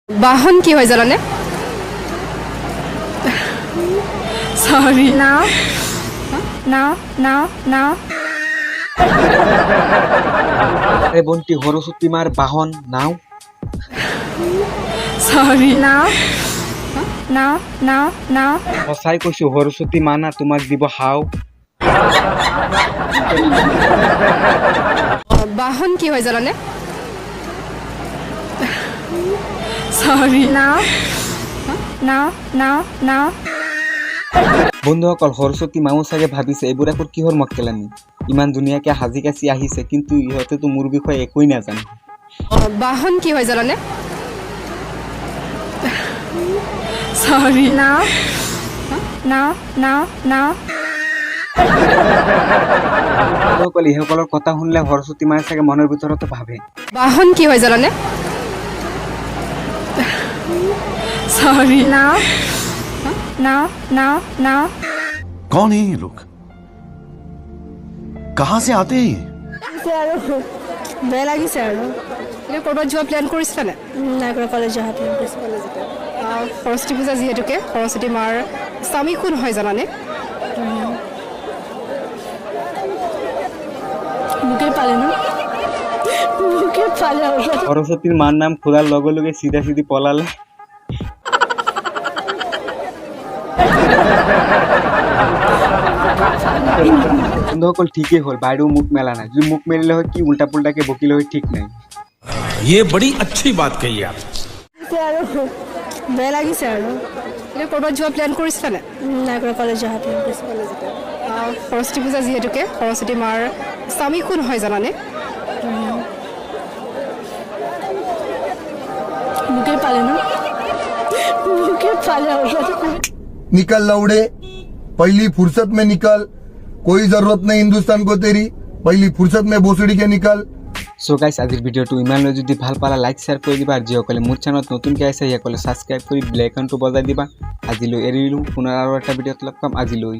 বাহন কি হয় জানানে? সরি নাও নাও নাও নাও আরে বন্টি সরস্বতী মার বাহন নাও। সরি নাও নাও নাও নাও সঁচাই কৈছো সৰস্বতী মা না তোমাক দিব হাও। বাহন কি হয় জানানে? সৰি নাও নাও নাও নাও বন্ধুসকল সৰস্বতী মাও চাগে ভাবিছে এইবোৰ আকৌ কিহৰ মক্কেলামি, ইমান ধুনীয়াকে সাজি কাচি আহিছে কিন্তু ইহঁতেতো মোৰ বিষয়ে একোৱেই নাজানে। বাহন কি হয় জানানে? সৰি নাও নাও নাও নাও বন্ধুসকল এইসকলৰ কথা শুনিলে সৰস্বতী মায়ে চাগে মনৰ ভিতৰতে ভাবে বাহন কি হয় জানানে? সরি নাও নাও নাও নাও कौन है ये लोग? कहां से आते हैं ये? আৰু বেয়া লাগিছে আৰু এতিয়া ক'ৰবাত যোৱা প্লেন কৰিছিলানে? নাই কৰা কলেজ অহা সৰস্বতী পূজা যিহেতুকে সৰস্বতী মাৰ স্বামী কোন হয় জানানে? মুখে পালে ন মুখে পালে আৰু সৰস্বতীৰ মাৰ নাম খোলাৰ লগে লগে চিধা চিধি পলালে। বন্ধুসকল ঠিকেই হ'ল, বাইদেউ মুখ মেলা নাই, যদি মুখ মেলিলে হয় কি উল্টা পুল্টাকে বকিলে হয় ঠিক নাই। ये बड़ी अच्छी बात कही आप। আৰু বেয়া লাগিছে আৰু এতিয়া ক'ৰবাত যোৱা প্লেন কৰিছিলানে? নাই কৰা কলেজ অহা সৰস্বতী পূজা যিহেতুকে সৰস্বতী মাৰ স্বামী কোন হয় জানানে? মুখে পালে ন মুখে পালে আৰু निकल लौड़े, पहली फुर्सत में निकल, कोई जरूरत नहीं हिंदुस्तान को तेरी, पहली फुर्सत में भोसड़ी के निकल। সো গাইছ আজিৰ ভিডিঅ'টো ইমানলৈ যদি ভাল পালা লাইক শ্বেয়াৰ কৰি দিবা, আৰু যিসকলে মোৰ চেনেলত নতুনকৈ আহিছে সেইসকলে ছাবস্ক্ৰাইব কৰি বেল আইকনটো বজাই দিবা। আজিলৈ এৰিলোঁ, পুনৰ আৰু এটা ভিডিঅ'ত লগ পাম। আজিলৈ